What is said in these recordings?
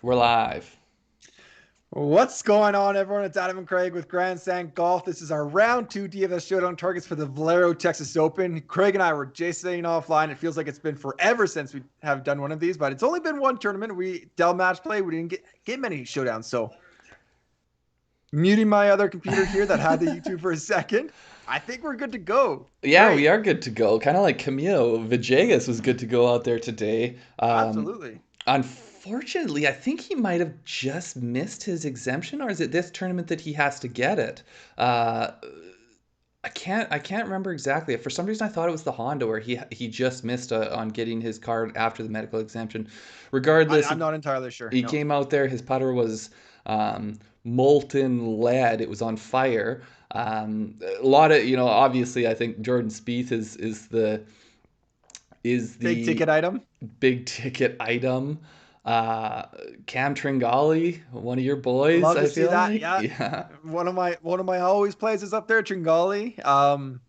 We're live. What's going on, everyone? It's Adam and Craig with Grandstand Golf. This is our round two DFS Showdown targets for the Valero Texas Open. Craig and I were just saying offline. It feels like it's been forever since we have done one of these, but it's only been one tournament. We Dell match play. We didn't get many showdowns. So muting my other computer here that had the YouTube for a second. I think we're good to go. Yeah, we Craig, are good to go. Kind of like Camilo Villegas was good to go out there today. absolutely. Unfortunately, I think he might have just missed his exemption, or is it this tournament that he has to get it? Uh, I can't remember exactly. For some reason, I thought it was the Honda where he just missed on getting his card after the medical exemption. Regardless, I'm not entirely sure. he No. came out there. His putter was molten lead. It was on fire. A lot of obviously, I think Jordan Spieth is the Big ticket item. big ticket item. Uh, Cam Tringali, one of your boys, Love to I see feel that. like. Yeah. Yeah. One of my always plays is up there, Tringali.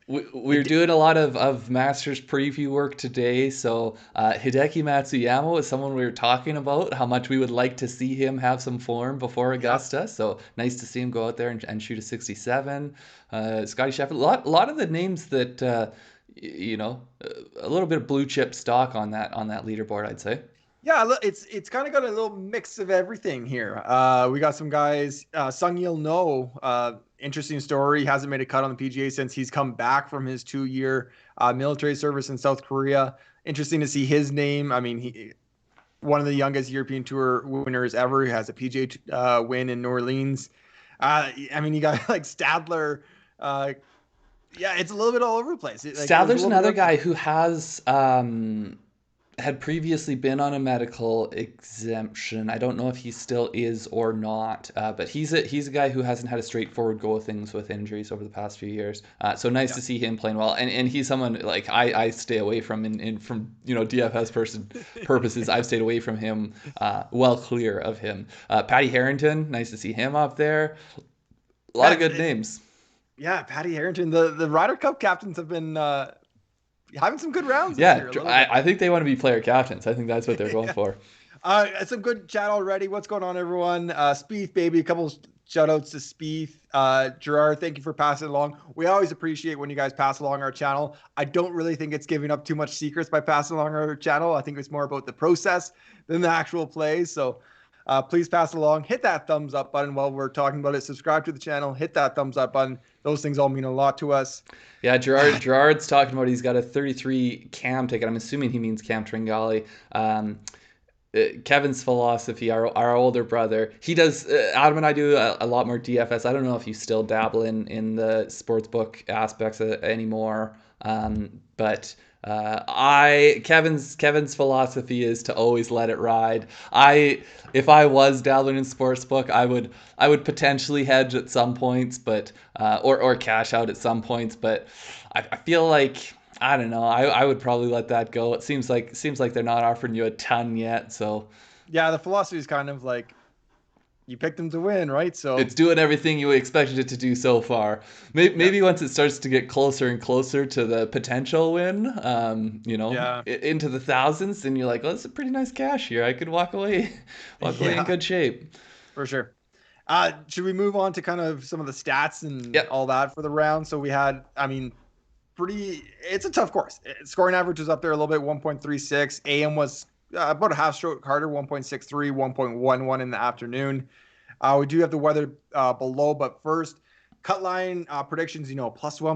We're doing a lot of Masters preview work today, so Hideki Matsuyama is someone we were talking about, how much we would like to see him have some form before Yeah. Augusta. So nice to see him go out there and shoot a 67. Scottie Scheffler, a lot of the names that a little bit of blue chip stock on that leaderboard, I'd say. Yeah, look, it's kind of got a little mix of everything here. We got some guys. Sung Yil No, interesting story. Hasn't made a cut on the PGA since he's come back from his 2 year military service in South Korea. Interesting to see his name. I mean, he one of the youngest European Tour winners ever. He has a PGA win in New Orleans. I mean, you got like Stadler. Uh, yeah, it's a little bit all over the place. There's a Stadler's little bit of another guy everything. who has had previously been on a medical exemption. I don't know if he still is or not, but he's a guy who hasn't had a straightforward go of things with injuries over the past few years. So nice Yeah. to see him playing well, and he's someone like I stay away from from DFS purposes. I've stayed away from him, well clear of him. Patty Harrington, nice to see him up there. A lot Yeah, of good names. yeah, Patty Harrington. The Ryder Cup captains have been having some good rounds this Yeah, year, a little bit. I think they want to be player captains. I think that's what they're going Yeah. for. Some good chat already. What's going on, everyone? Spieth, baby. A couple shout outs to Spieth. Gerard, thank you for passing along. We always appreciate when you guys pass along our channel. I don't really think it's giving up too much secrets by passing along our channel. I think it's more about the process than the actual plays. So please pass along. Hit that thumbs up button while we're talking about it. Subscribe to the channel. Hit that thumbs up button. Those things all mean a lot to us. Yeah, Gerard's talking about he's got a 33 cam ticket. I'm assuming he means Cam Tringali. Kevin's philosophy, our older brother, he does. Adam and I do a lot more DFS. I don't know if you still dabble in the sportsbook aspects anymore, but I Kevin's philosophy is to always let it ride. If I was dabbling in sportsbook, I would potentially hedge at some points, but or cash out at some points, but I feel like. I don't know. I would probably let that go. It seems like they're not offering you a ton yet, so Yeah, the philosophy is kind of like you picked them to win, right? it's So doing everything you expected it to do so far. yeah, Maybe once it starts to get closer and closer to the potential win, yeah, into the thousands, then you're like, oh, that's a pretty nice cash here. I could walk away, walk away in yeah, good shape. for sure. Should we move on to kind of some of the stats and Yep. all that for the round? So we had, I mean, it's a tough course. Scoring average was up there a little bit, 1.36. AM was about a half stroke harder, 1.63, 1.11 in the afternoon. We do have the weather below, but first, cut line predictions, +1,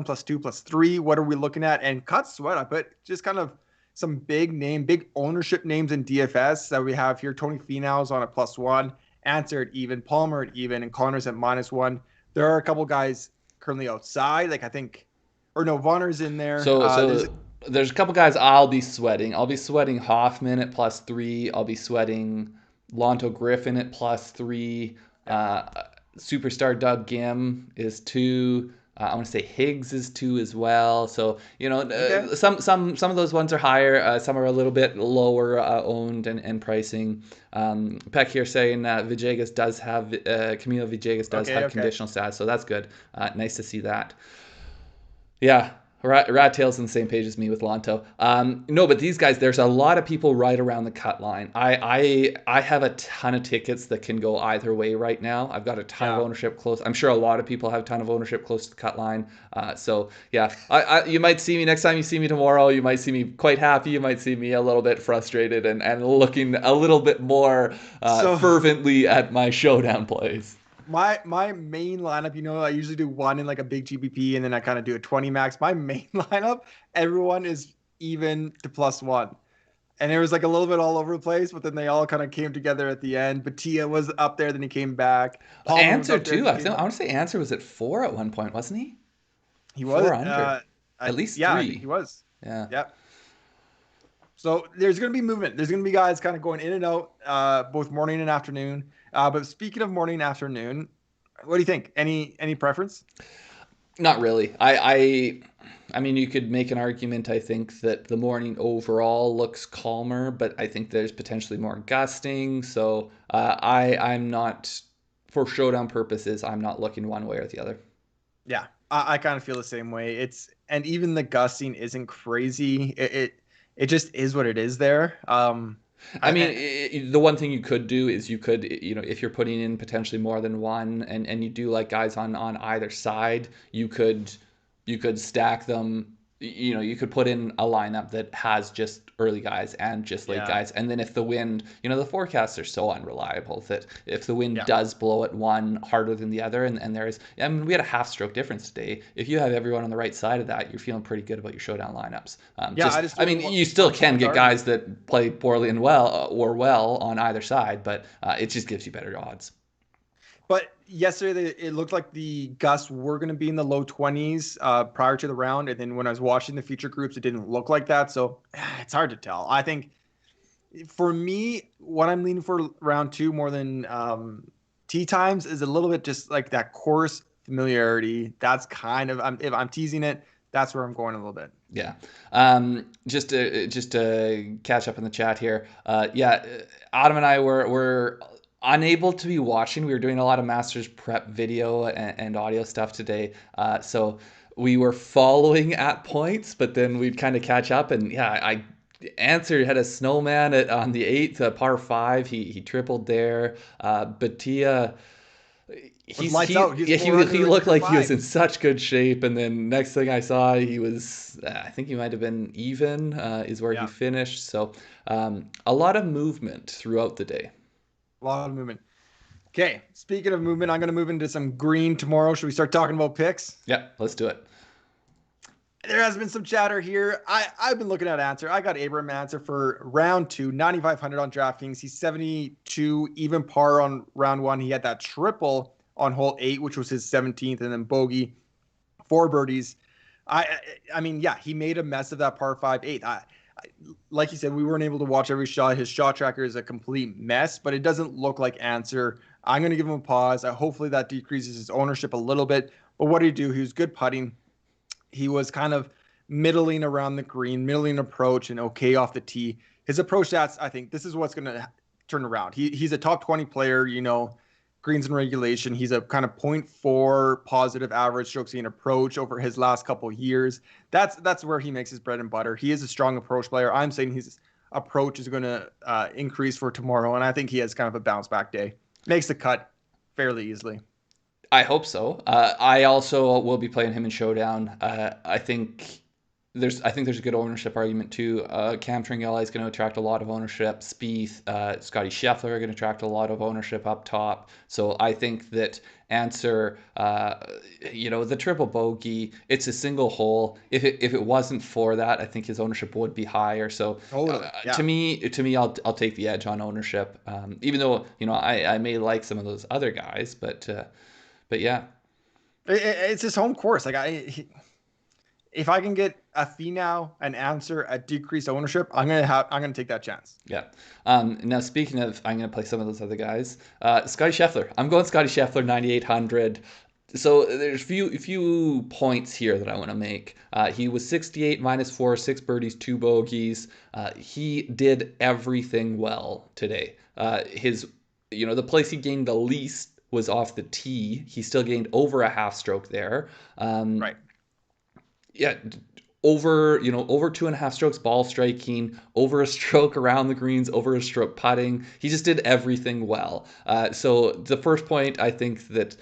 +2, +3. What are we looking at? And cut sweat, I put just kind of some big ownership names in DFS that we have here. Tony Finau's on a +1, Answer at even, Palmer at even, and Connors at -1. There are a couple guys currently outside. Like I think, or no, Vonner's in there. So There's there's a couple guys I'll be sweating. I'll be sweating Hoffman at +3. I'll be sweating Lonto Griffin at +3. yeah, Uh, Superstar Doug Gim is 2. I want to say Higgs is 2 as well. So okay. some of those ones are higher. Some are a little bit lower owned and pricing. Peck here saying Villegas does have Camilo Villegas does Okay, have okay. conditional status, so that's good. Nice to see that. Yeah. Rat Tail's on the same page as me with Lonto. No, but these guys, there's a lot of people right around the cut line. I have a ton of tickets that can go either way right now. I've got a ton of ownership close. I'm sure a lot of people have a ton of ownership close to the cut line. So yeah, you might see me next time you see me tomorrow. You might see me quite happy. You might see me a little bit frustrated and looking a little bit more fervently at my showdown plays. My main lineup, I usually do one in like a big GPP and then I kind of do a 20 max. My main lineup, everyone is even to +1. And it was like a little bit all over the place, but then they all kind of came together at the end. Batia was up there, then he came back. Palmer Answer too. I want to say Answer was at 4 at one point, wasn't he? He was 4 under. At least 3. I think he was. Yeah. Yep. So there's going to be movement. There's going to be guys kind of going in and out, both morning and afternoon. But speaking of morning and afternoon, what do you think? Any preference? Not really. I mean, you could make an argument, I think, that the morning overall looks calmer, but I think there's potentially more gusting. So I'm not, for showdown purposes, I'm not looking one way or the other. Yeah, I kind of feel the same way. And even the gusting isn't crazy. It just is what it is there. I mean, the one thing you could do is you could, if you're putting in potentially more than one and you do like guys on either side, you could stack them. You could put in a lineup that has just early guys and just late guys. And then if the wind, the forecasts are so unreliable that if the wind does blow at one harder than the other, and there's, we had a half stroke difference today. If you have everyone on the right side of that, you're feeling pretty good about your showdown lineups. You still can get guys that play poorly and well on either side, but it just gives you better odds. But yesterday, it looked like the gusts were going to be in the low 20s prior to the round. And then when I was watching the feature groups, it didn't look like that. So it's hard to tell. I think for me, what I'm leaning for round 2 more than tee times is a little bit just like that course familiarity. That's kind of, if I'm teasing it, that's where I'm going a little bit. Yeah. Just to catch up in the chat here. Adam and I were unable to be watching. We were doing a lot of Masters prep video and audio stuff today. So we were following at points, but then we'd kind of catch up. And I Answer had a snowman on the 8th, par 5. He tripled there. Batia, he looked like he was in such good shape. And then next thing I saw, he was, I think he might have been even, is where he finished. So a lot of movement throughout the day. A lot of movement. Okay, speaking of movement, I'm going to move into some green tomorrow. Should we start talking about picks? Yeah, let's do it. There has been some chatter here. I've been looking at Answer. I got Abraham Answer for round 2, 9,500 on DraftKings. He's 72, even par on round 1. He had that triple on hole 8, which was his 17th, and then bogey, 4 birdies. I mean, he made a mess of that par 5 8. Like you said, we weren't able to watch every shot. His shot tracker is a complete mess, but it doesn't look like Answer. I'm going to give him a pause. Hopefully that decreases his ownership a little bit. But what did he do? He was good putting. He was kind of middling around the green, middling approach, and okay off the tee. His approach stats, I think this is what's going to turn around. He's a top 20 player, greens and regulation. He's a kind of 0.4 positive average strokes gained approach over his last couple of years. That's where he makes his bread and butter. He is a strong approach player. I'm saying his approach is going to increase for tomorrow, and I think he has kind of a bounce back day. Makes the cut fairly easily. I hope so. I also will be playing him in Showdown. I think there's a good ownership argument too. Cam Tringale is going to attract a lot of ownership. Spieth, Scottie Scheffler are going to attract a lot of ownership up top. So I think that Answer, the triple bogey, it's a single hole. If it wasn't for that, I think his ownership would be higher. So to me, I'll take the edge on ownership. Even though I may like some of those other guys, but yeah, it's his home course. If I can get a Finau, an Answer at decreased ownership, I'm gonna take that chance. Yeah. Now speaking of, I'm gonna play some of those other guys. Scottie Scheffler. I'm going Scottie Scheffler 9,800. So there's few points here that I want to make. He was 68 -4, 6 birdies, 2 bogeys. He did everything well today. The place he gained the least was off the tee. He still gained over a half stroke there. Right. Yeah, over 2.5 strokes ball striking, over a stroke around the greens, over a stroke putting. He just did everything well. So the first point I think that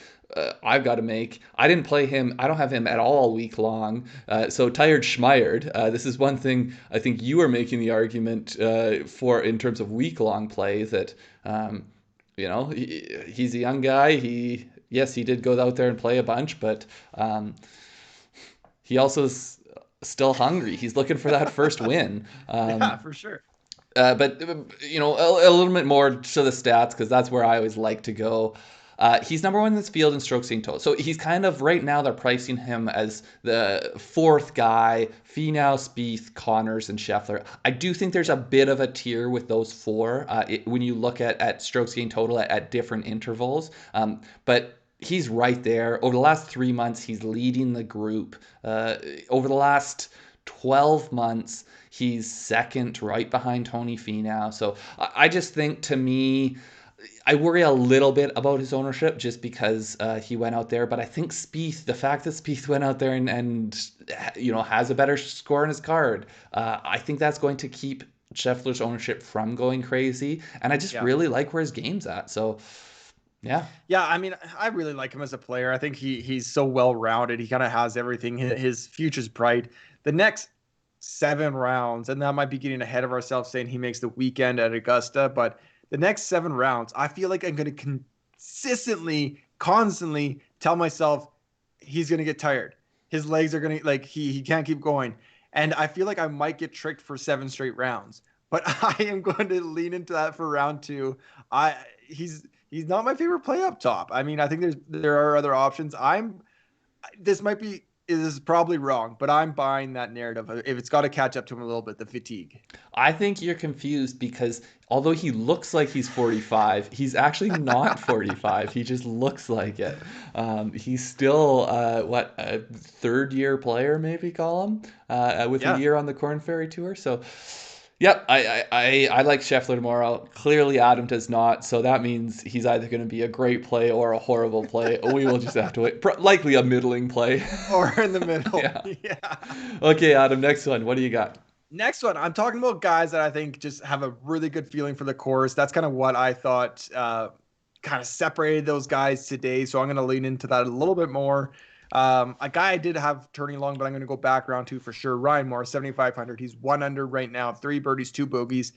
I've got to make, I didn't play him. I don't have him at all week long. So tired schmired. This is one thing I think you are making the argument for in terms of week long play that he's a young guy. Yes, he did go out there and play a bunch, but he also is still hungry. He's looking for that first win. Yeah, for sure. But a little bit more to the stats, because that's where I always like to go. He's number one in this field in strokes gained total. So he's kind of, right now, they're pricing him as the fourth guy: Finau, Spieth, Connors, and Scheffler. I do think there's a bit of a tier with those four when you look at strokes gained total at different intervals. But he's right there. Over the last 3 months, he's leading the group. Over the last 12 months, he's second, right behind Tony Finau. So I just think, to me, I worry a little bit about his ownership just because he went out there. But I think Spieth, the fact that Spieth went out there and has a better score in his card, I think that's going to keep Scheffler's ownership from going crazy. And I just really like where his game's at. So yeah. Yeah, I mean, I really like him as a player. I think he's so well-rounded. He kind of has everything. His future's bright. The next 7 rounds, and that might be getting ahead of ourselves saying he makes the weekend at Augusta, but the next 7 rounds, I feel like I'm going to constantly tell myself he's going to get tired. His legs are going to, he can't keep going. And I feel like I might get tricked for 7 straight rounds. But I am going to lean into that for round 2. He's not my favorite play up top. I mean, I think there are other options. This is probably wrong, but I'm buying that narrative. If it's got to catch up to him a little bit, the fatigue. I think you're confused because although he looks like he's 45, he's actually not 45. He just looks like it. He's still, a third-year player, maybe call him, with a year on the Korn Ferry Tour. So, yep, I like Scheffler tomorrow. Clearly, Adam does not. So that means he's either going to be a great play or a horrible play. We will just have to wait. Likely a middling play. Or in the middle. Yeah. Okay, Adam, next one. What do you got? Next one, I'm talking about guys that I think just have a really good feeling for the course. That's kind of what I thought kind of separated those guys today. So I'm going to lean into that a little bit more. A guy I did have turning long, but I'm going to go back round 2 for sure. Ryan Moore, 7,500. He's 1 under right now, 3 birdies, 2 bogeys.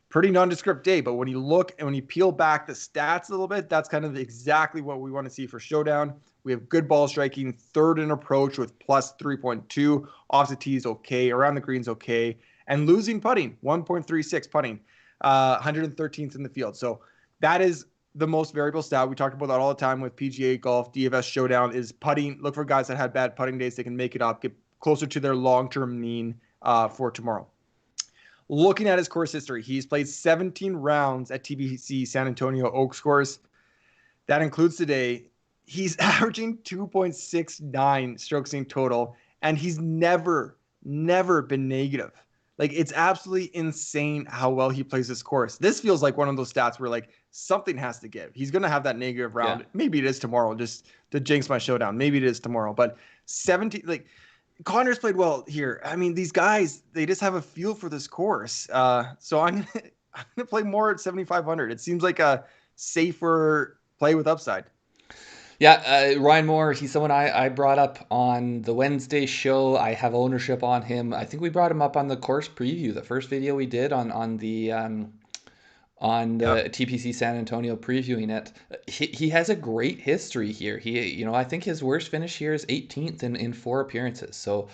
Pretty nondescript day, but when you look and when you peel back the stats a little bit, that's kind of exactly what we want to see for Showdown. We have good ball striking, third in approach with plus 3.2. Off the tee is okay. Around the greens, okay. And losing putting, 1.36 putting, 113th in the field. So that is the most variable stat. We talk about that all the time with PGA Golf DFS Showdown is putting. Look for guys that had bad putting days. They can make it up, get closer to their long-term mean for tomorrow. Looking at his course history, he's played 17 rounds at TPC San Antonio Oaks course. That includes today. He's averaging 2.69 strokes in total, and he's never been negative. Like, it's absolutely insane how well he plays this course. This feels like one of those stats where, like, something has to give. He's going to have that negative round. Yeah. Maybe it is tomorrow, just to jinx my Showdown. Maybe it is tomorrow. But 17, like, Connors played well here. I mean, these guys, they just have a feel for this course. So I'm gonna play more at 7,500. It seems like a safer play with upside. Yeah, Ryan Moore, he's someone I brought up on the Wednesday show. I have ownership on him. I think we brought him up on the course preview, the first video we did on the TPC San Antonio previewing it. He has a great history here. I think his worst finish here is 18th in 4 appearances. So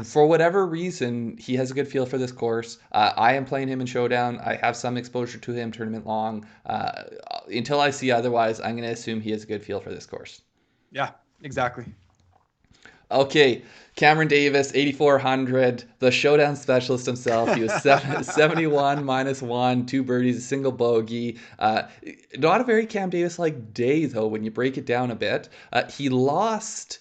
for whatever reason, he has a good feel for this course. I am playing him in Showdown. I have some exposure to him tournament long. Until I see otherwise, I'm going to assume he has a good feel for this course. Yeah, exactly. Okay, Cameron Davis, 8,400, the Showdown specialist himself. He was 71 -1, 2 birdies, a single bogey. Not a very Cam Davis-like day, though, when you break it down a bit. He lost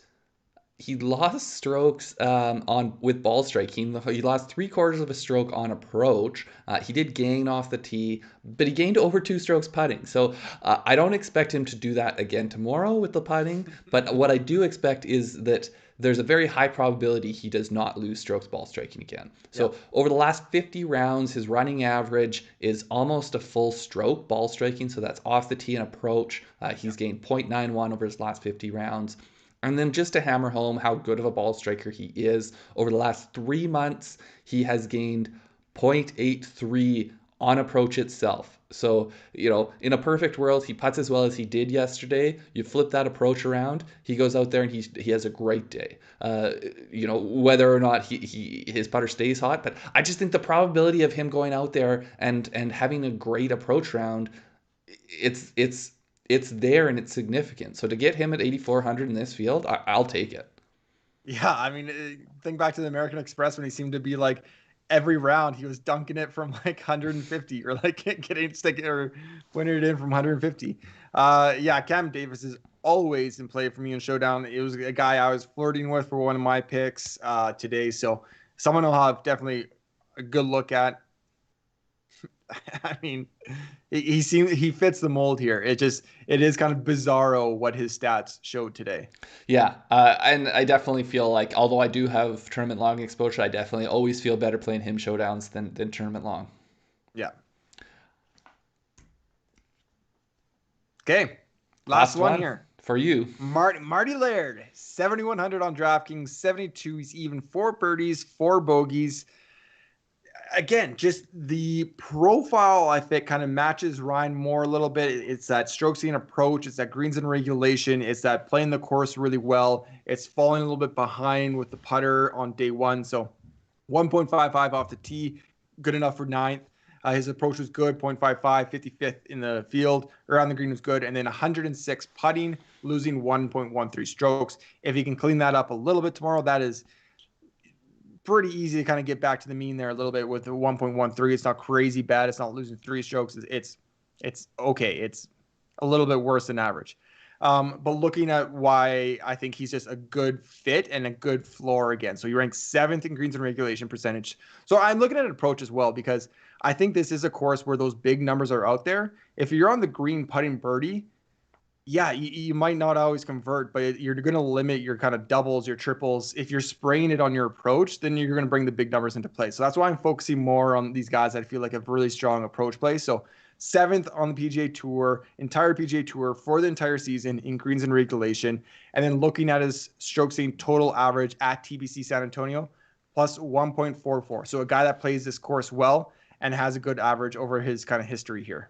strokes with ball striking. He lost 3/4 of a stroke on approach. He did gain off the tee, but he gained over 2 strokes putting. So I don't expect him to do that again tomorrow with the putting. But what I do expect is that there's a very high probability he does not lose strokes ball striking again. So over the last 50 rounds, his running average is almost a full stroke ball striking. So that's off the tee and approach. He's gained 0.91 over his last 50 rounds. And then just to hammer home how good of a ball striker he is, over the last 3 months, he has gained 0.83 on approach itself. So, in a perfect world, he putts as well as he did yesterday. You flip that approach around, he goes out there and he has a great day. Whether or not his putter stays hot, but I just think the probability of him going out there and having a great approach round, it's there and it's significant. So to get him at 8,400 in this field, I'll take it. Yeah, I mean, think back to the American Express when he seemed to be like every round he was dunking it from like 150 or like getting stick or winning it in from 150. Yeah, Cam Davis is always in play for me in Showdown. It was a guy I was flirting with for one of my picks today, so someone I'll have definitely a good look at. I mean, he fits the mold here. It is kind of bizarro what his stats showed today. Yeah, and I definitely feel like, although I do have tournament long exposure, I definitely always feel better playing him showdowns than tournament long. Yeah. Okay, last one here for you. Marty Laird, 7,100 on DraftKings, 72. He's even 4 birdies, 4 bogeys. Again, just the profile I think kind of matches Ryan Moore a little bit. It's that strokes gain approach. It's that greens and regulation. It's that playing the course really well. It's falling a little bit behind with the putter on day one. So 1.55 off the tee, good enough for 9th. His approach was good, 0.55, 55th in the field. Around the green was good. And then 106 putting, losing 1.13 strokes. If he can clean that up a little bit tomorrow, that is pretty easy to kind of get back to the mean there a little bit with the 1.13. It's not crazy bad. It's not losing 3 strokes. It's okay. It's a little bit worse than average. But looking at why I think he's just a good fit and a good floor again. So he ranks 7th in greens and regulation percentage. So I'm looking at an approach as well because I think this is a course where those big numbers are out there. If you're on the green putting birdie, yeah, you might not always convert, but you're going to limit your kind of doubles, your triples. If you're spraying it on your approach, then you're going to bring the big numbers into play. So that's why I'm focusing more on these guys that I feel like have really strong approach play. So 7th on the PGA Tour, entire PGA Tour for the entire season in greens and regulation. And then looking at his strokes gained total average at TPC San Antonio, plus 1.44. So a guy that plays this course well and has a good average over his kind of history here.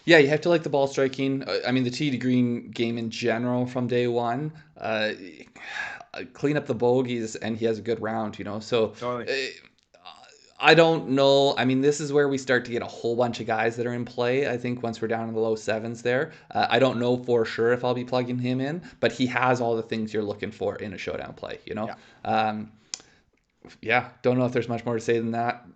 Yeah, you have to like the ball striking. I mean, the tee to green game in general from day one. Clean up the bogeys, and he has a good round, So totally. I don't know. I mean, this is where we start to get a whole bunch of guys that are in play, I think, once we're down in the low 7s there. I don't know for sure if I'll be plugging him in, but he has all the things you're looking for in a showdown play, Yeah, don't know if there's much more to say than that.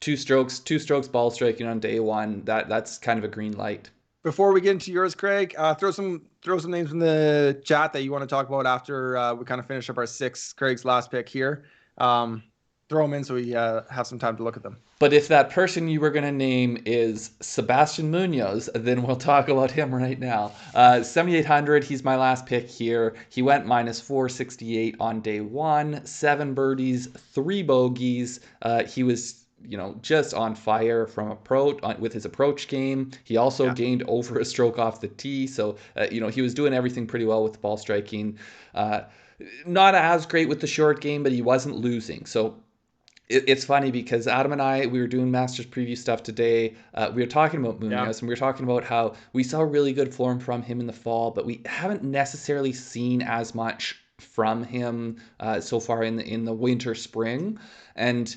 Two strokes ball striking on day one. That's kind of a green light. Before we get into yours, Craig, throw some names in the chat that you want to talk about after we kind of finish up our 6. Craig's last pick here. Throw them in so we have some time to look at them. But if that person you were going to name is Sebastián Muñoz, then we'll talk about him right now. 7,800, he's my last pick here. He went minus 468 on day one, 7 birdies, 3 bogeys. He was just on fire from approach with his approach game. He also gained over a stroke off the tee. So, he was doing everything pretty well with the ball striking. Not as great with the short game, but he wasn't losing. So it's funny because Adam and I, we were doing Masters preview stuff today. We were talking about Muñoz, and we were talking about how we saw really good form from him in the fall, but we haven't necessarily seen as much from him so far in the winter, spring. And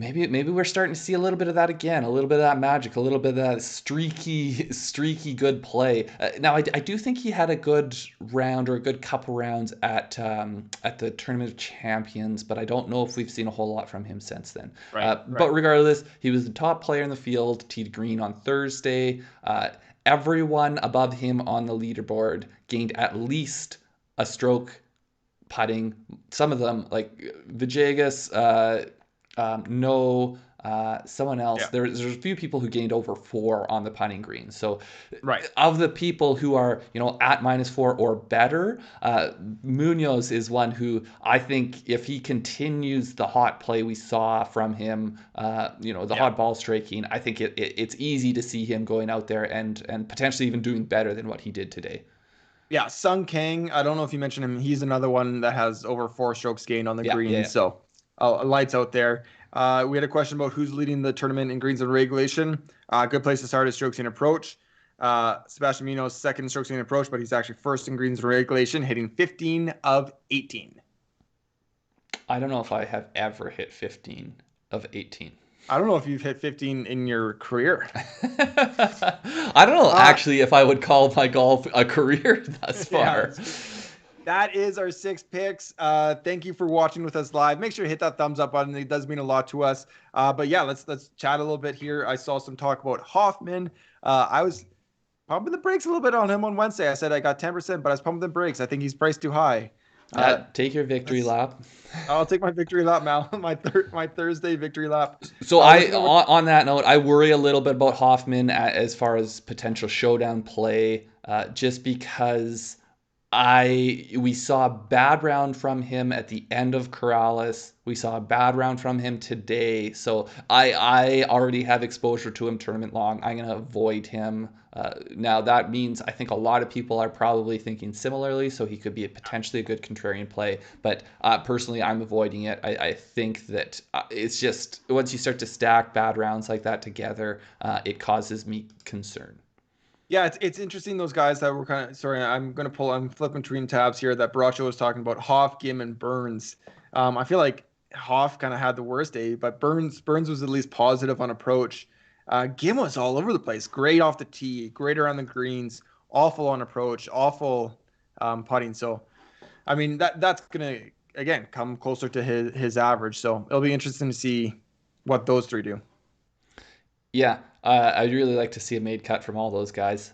maybe we're starting to see a little bit of that again, a little bit of that magic, a little bit of that streaky good play. Now, I do think he had a good round or a good couple rounds at the Tournament of Champions, but I don't know if we've seen a whole lot from him since then. Right. But regardless, he was the top player in the field, tee to green on Thursday. Everyone above him on the leaderboard gained at least a stroke putting. Some of them, like Villegas, no, someone else. Yeah. There's a few people who gained over 4 on the putting green. So Right. of the people who are, at -4 or better, Muñoz is one who I think if he continues the hot play we saw from him, the hot ball striking, I think it's easy to see him going out there and potentially even doing better than what he did today. Yeah, Sung Kang, I don't know if you mentioned him. He's another one that has over 4 strokes gained on the Yeah, green. yeah. So lights out there. We had a question about who's leading the tournament in greens and regulation. Good place to start is strokes and approach. Sebastián Muñoz second in strokes and approach, but he's actually first in greens and regulation, hitting 15 of 18. I don't know if I have ever hit 15 of 18. I don't know if you've hit 15 in your career. I don't know actually if I would call my golf a career thus far. Yeah, that is our 6 picks. Thank you for watching with us live. Make sure to hit that thumbs up button. It does mean a lot to us. But yeah, let's chat a little bit here. I saw some talk about Hoffman. I was pumping the brakes a little bit on him on Wednesday. I said I got 10%, but I was pumping the brakes. I think he's priced too high. Take your victory lap. I'll take my victory lap, Mal. My Thursday victory lap. So on that note, I worry a little bit about Hoffman as far as potential showdown play, just because we saw a bad round from him at the end of Corrales. We saw a bad round from him today. So I already have exposure to him tournament long. I'm going to avoid him. Now that means I think a lot of people are probably thinking similarly, so he could be potentially a good contrarian play. But personally, I'm avoiding it. I think that it's just once you start to stack bad rounds like that together, it causes me concern. Yeah, it's interesting, those guys that were kind of, sorry, I'm flipping between tabs here, that Bracho was talking about, Hoff, Gim, and Burns. I feel like Hoff kind of had the worst day, but Burns was at least positive on approach. Gim was all over the place. Great off the tee, great around the greens, awful on approach, awful putting. So, I mean, that's going to, again, come closer to his average. So it'll be interesting to see what those 3 do. Yeah, I'd really like to see a made cut from all those guys.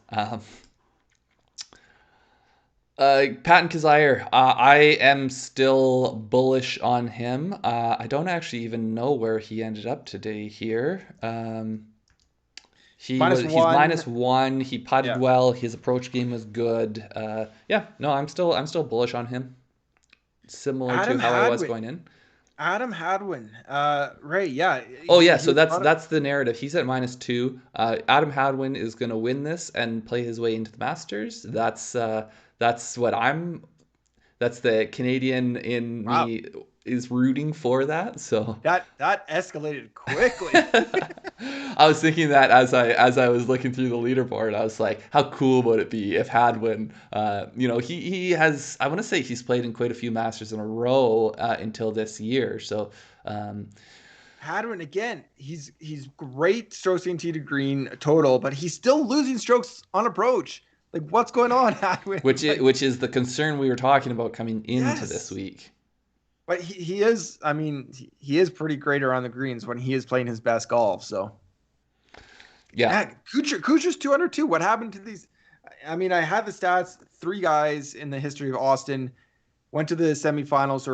Patton Kizzire, I am still bullish on him. I don't actually even know where he ended up today here. He's -1. He putted well. His approach game was good. I'm still bullish on him. Similar to how I was going in. Adam Hadwin, Ray, yeah. Oh yeah, so that's the narrative. He's at -2. Adam Hadwin is going to win this and play his way into the Masters. That's the Canadian in me is rooting for that. So that escalated quickly. I was thinking that as I was looking through the leaderboard, I was like, how cool would it be if Hadwin, he has, I want to say he's played in quite a few Masters in a row until this year. So Hadwin, again, he's great strokes gained tee to green total, but he's still losing strokes on approach. Like, what's going on, Hadwin? Which is the concern we were talking about coming into this week. But he is pretty great around the greens when he is playing his best golf. So, yeah, Kuchar's 202. What happened to these? I mean, I had the stats. 3 guys in the history of Austin went to the semifinals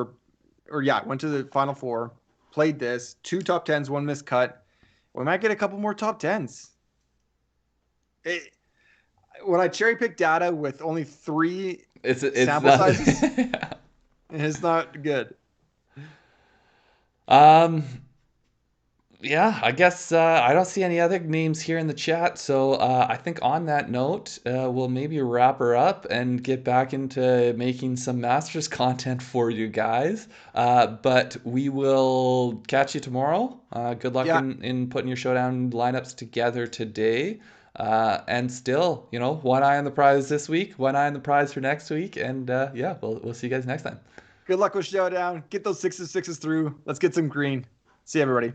went to the Final Four, played this, 2 top 10s, 1 missed cut. We might get a couple more top 10s. When I cherry pick data with only 3 sample sizes, it's not good. Yeah, I guess I don't see any other names here in the chat. So I think on that note, we'll maybe wrap her up and get back into making some Masters content for you guys. But we will catch you tomorrow. Good luck in putting your showdown lineups together today. And still, one eye on the prize this week, one eye on the prize for next week. And we'll see you guys next time. Good luck with Showdown. Get those 6s through. Let's get some green. See everybody.